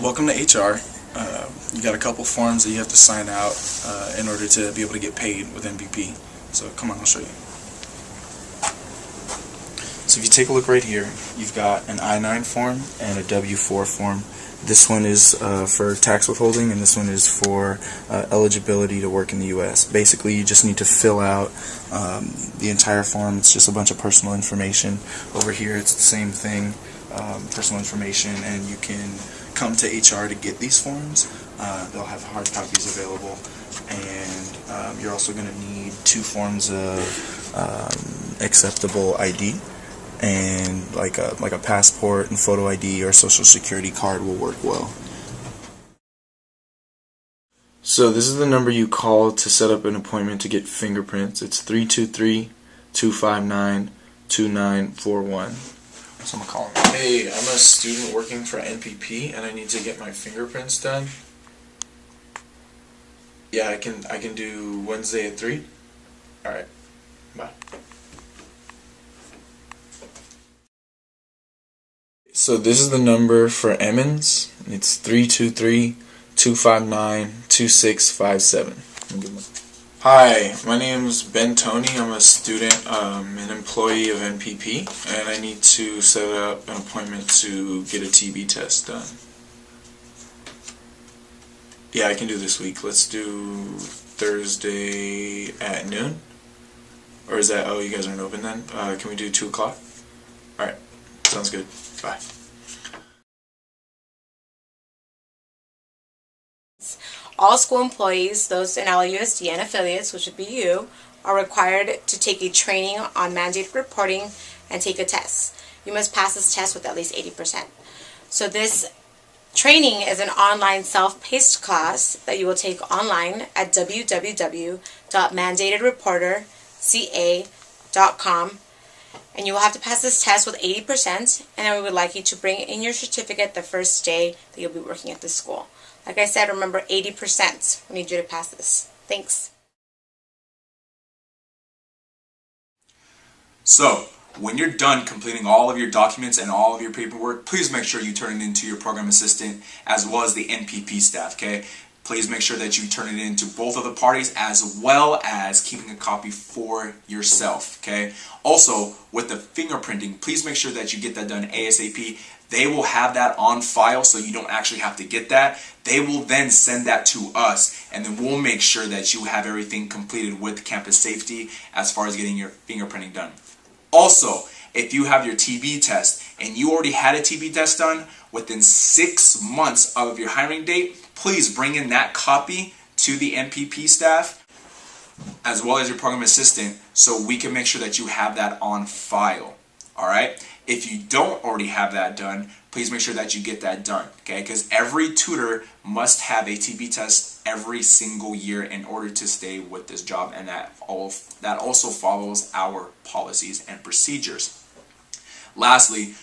Welcome to HR. You got a couple forms that you have to sign out in order to be able to get paid with NPP. So come on, I'll show you. So if you take a look right here, you've got an I-9 form and a W-4 form. This one is for tax withholding, and this one is for eligibility to work in the U.S. Basically, you just need to fill out the entire form. It's just a bunch of personal information. Over here, it's the same thing, personal information, and you can come to HR to get these forms. They'll have hard copies available, and you're also going to need 2 forms of acceptable ID. And like a passport and photo ID or social security card will work well. So this is the number you call to set up an appointment to get fingerprints. It's 323-259-2941. So I'm gonna call him. Hey, I'm a student working for NPP and I need to get my fingerprints done. Yeah, I can do Wednesday at 3. All right. Bye. So this is the number for Emmons. It's 323-259-2657. Hi, my name is Ben Tony. I'm a student, an employee of NPP, and I need to set up an appointment to get a TB test done. Yeah, I can do this week. Let's do Thursday at noon. Or is that, oh, you guys aren't open then? Can we do 2 o'clock? Alright, sounds good. Bye. All school employees, those in LAUSD and affiliates, which would be you, are required to take a training on mandated reporting and take a test. You must pass this test with at least 80%. So this training is an online self-paced class that you will take online at www.mandatedreporterca.com. And you will have to pass this test with 80%, and we would like you to bring in your certificate the first day that you'll be working at this school. Like I said, remember 80%. We need you to pass this. Thanks. So, when you're done completing all of your documents and all of your paperwork, please make sure you turn it into your program assistant as well as the NPP staff, okay? Please make sure that you turn it in to both of the parties as well as keeping a copy for yourself, okay? Also, with the fingerprinting, please make sure that you get that done ASAP. They will have that on file so you don't actually have to get that. They will then send that to us, and then we'll make sure that you have everything completed with campus safety as far as getting your fingerprinting done. Also, if you have your TB test and you already had a TB test done within 6 months of your hiring date, please bring in that copy to the NPP staff as well as your program assistant so we can make sure that you have that on file. Alright? If you don't already have that done, please make sure that you get that done. Okay? Because every tutor must have a TB test every single year in order to stay with this job, and that also follows our policies and procedures. Lastly,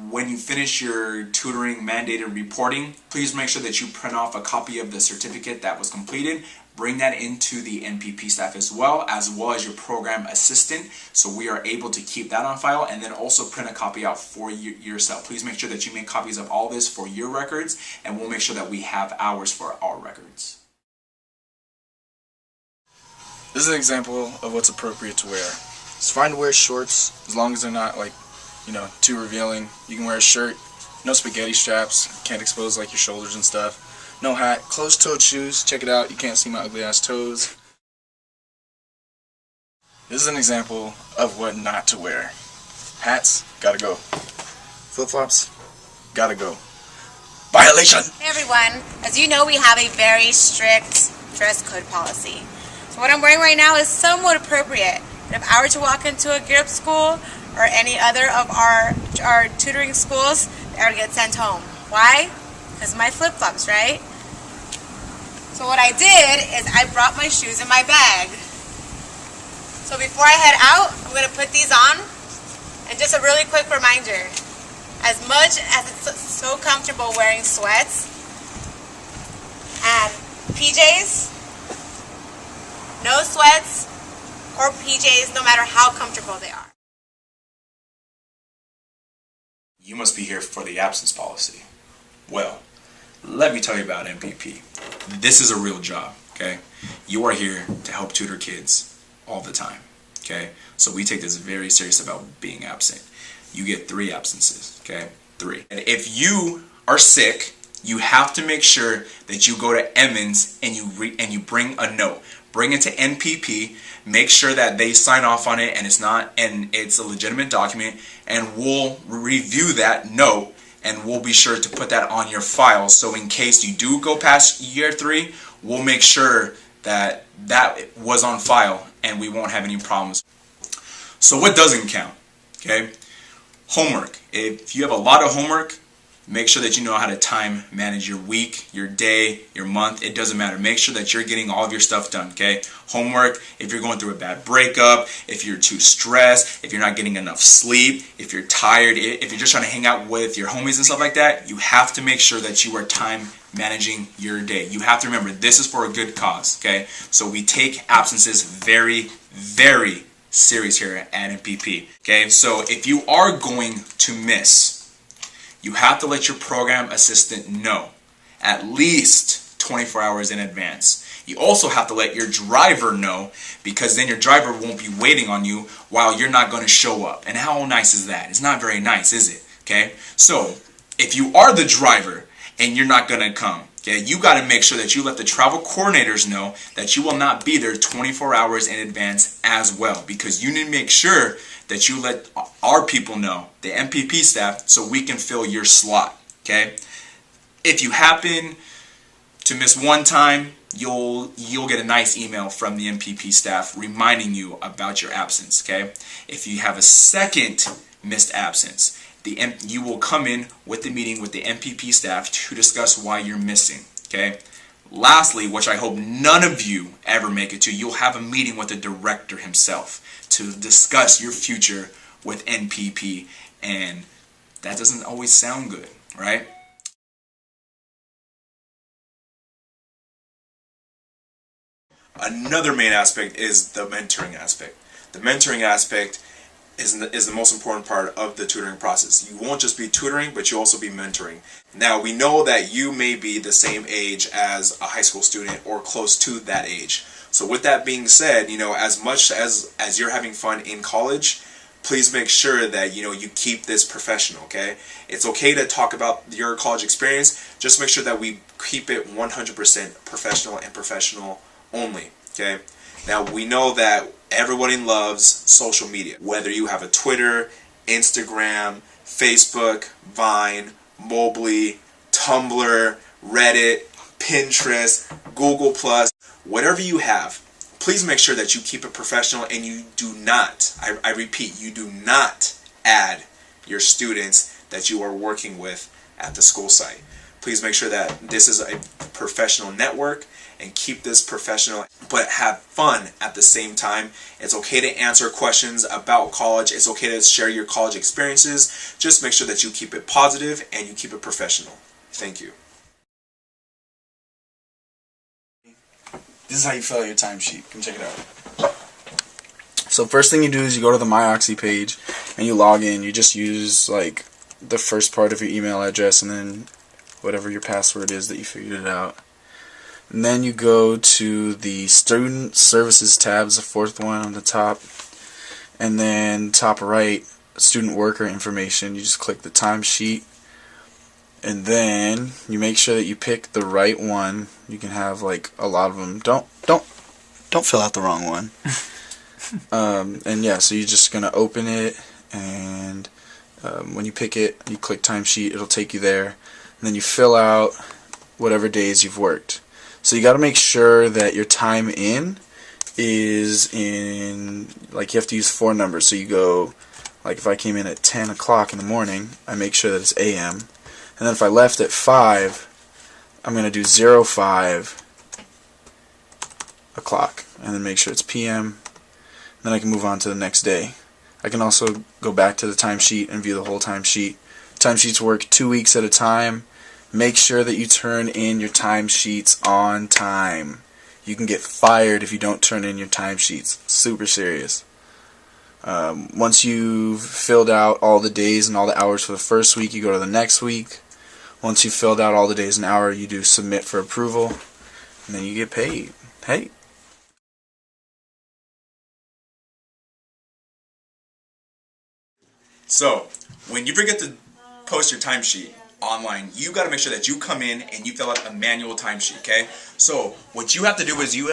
when you finish your tutoring mandated reporting, please make sure that you print off a copy of the certificate that was completed. Bring that into the NPP staff as well as your program assistant, so we are able to keep that on file, and then also print a copy out for yourself. Please make sure that you make copies of all this for your records, and we'll make sure that we have ours for our records. This is an example of what's appropriate to wear. It's fine to wear shorts as long as they're not too revealing. You can wear a shirt, no spaghetti straps, can't expose like your shoulders and stuff. No hat, closed-toed shoes, check it out, you can't see my ugly ass toes. This is an example of what not to wear. Hats, gotta go. Flip-flops, gotta go. Violation! Hey everyone, as you know, we have a very strict dress code policy. So what I'm wearing right now is somewhat appropriate. But if I were to walk into a gear up school or any other of our tutoring schools, I would get sent home. Why? Because of my flip-flops, right? So what I did is I brought my shoes in my bag. So before I head out, I'm going to put these on. And just a really quick reminder, as much as it's so comfortable wearing sweats and PJs, no sweats or PJs no matter how comfortable they are. You must be here for the absence policy. Well, let me tell you about NPP. This is a real job, okay? You are here to help tutor kids all the time, okay? So we take this very serious about being absent. You get 3 absences, okay? 3. And if you are sick, you have to make sure that you go to Emmons and you bring a note. Bring it to NPP. Make sure that they sign off on it and it's a legitimate document, and we'll review that note and we'll be sure to put that on your file. So in case you do go past year 3, we'll make sure that that was on file and we won't have any problems. So what doesn't count? Okay? Homework. If you have a lot of homework, make sure that you know how to time manage your week, your day, your month. It doesn't matter. Make sure that you're getting all of your stuff done, okay? Homework, if you're going through a bad breakup, if you're too stressed, if you're not getting enough sleep, if you're tired, if you're just trying to hang out with your homies and stuff like that, you have to make sure that you are time managing your day. You have to remember, this is for a good cause, okay? So we take absences very, very serious here at NPP, okay? So if you are going to miss, you have to let your program assistant know at least 24 hours in advance. You also have to let your driver know, because then your driver won't be waiting on you while you're not going to show up. And how nice is that? It's not very nice, is it? Okay? So, if you are the driver and you're not going to come, okay, you got to make sure that you let the travel coordinators know that you will not be there 24 hours in advance as well, because you need to make sure that you let our people know, the NPP staff, so we can fill your slot, okay? If you happen to miss one time, you'll get a nice email from the NPP staff reminding you about your absence, okay? If you have a second missed absence, you will come in with the meeting with the NPP staff to discuss why you're missing, okay? Lastly, which I hope none of you ever make it to, you'll have a meeting with the director himself to discuss your future with NPP, and that doesn't always sound good, right? Another main aspect is the mentoring aspect. The mentoring aspect is the most important part of the tutoring process. You won't just be tutoring, but you'll also be mentoring. Now, we know that you may be the same age as a high school student or close to that age. So with that being said, as much as you're having fun in college, please make sure that you keep this professional, okay? It's okay to talk about your college experience, just make sure that we keep it 100% professional and professional only, okay? Now, we know that everybody loves social media. Whether you have a Twitter, Instagram, Facebook, Vine, Mobley, Tumblr, Reddit, Pinterest, Google+, whatever you have, please make sure that you keep it professional and you do not, I repeat, you do not add your students that you are working with at the school site. Please make sure that this is a professional network and keep this professional, but have fun at the same time. It's okay to answer questions about college. It's okay to share your college experiences. Just make sure that you keep it positive and you keep it professional. Thank you. This is how you fill out your timesheet. Come check it out. So first thing you do is you go to the MyOxy page and you log in. You just use like the first part of your email address and then whatever your password is that you figured it out. And then you go to the Student Services tabs, the fourth one on the top, and then top right, Student Worker Information. You just click the timesheet, and then you make sure that you pick the right one. You can have like a lot of them. Don't fill out the wrong one. And yeah, so you're just gonna open it, and when you pick it, you click timesheet. It'll take you there, and then you fill out whatever days you've worked. So you got to make sure that your time in is in, like, you have to use 4 numbers. So you go, like, if I came in at 10 o'clock in the morning, I make sure that it's AM. And then if I left at 5, I'm going to do 05 o'clock, and then make sure it's PM. Then I can move on to the next day. I can also go back to the timesheet and view the whole timesheet. Timesheets work 2 weeks at a time. Make sure that you turn in your timesheets on time. You can get fired if you don't turn in your timesheets. Super serious. Once you've filled out all the days and all the hours for the first week, you go to the next week. Once you've filled out all the days and hour, you do submit for approval, and then you get paid. Hey. So, when you forget to post your timesheet online, you got to make sure that you come in and you fill out a manual timesheet, okay? So, what you have to do is you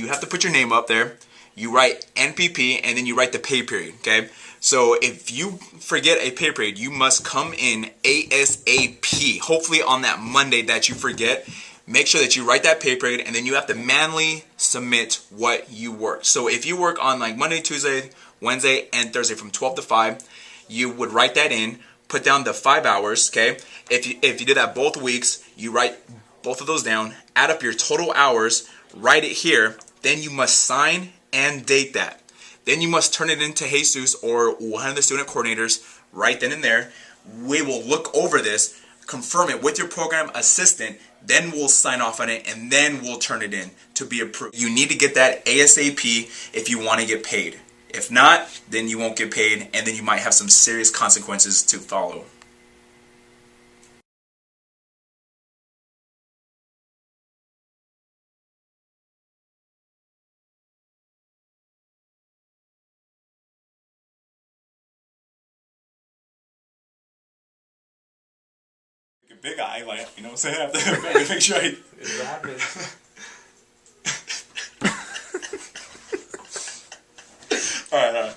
have to put your name up there, you write NPP, and then you write the pay period, okay? So, if you forget a pay period, you must come in ASAP, hopefully on that Monday that you forget. Make sure that you write that pay period, and then you have to manually submit what you work. So, if you work on like Monday, Tuesday, Wednesday, and Thursday from 12 to 5, you would write that in, put down the 5 hours, okay? If you did that both weeks, you write both of those down, add up your total hours, write it here, then you must sign and date that. Then you must turn it into Jesus or one of the student coordinators right then and there. We will look over this, confirm it with your program assistant, then we'll sign off on it, and then we'll turn it in to be approved. You need to get that ASAP if you want to get paid. If not, then you won't get paid, and then you might have some serious consequences to follow. A big eye, like, you know what I'm saying? I have to make sure I... It happens. Alright.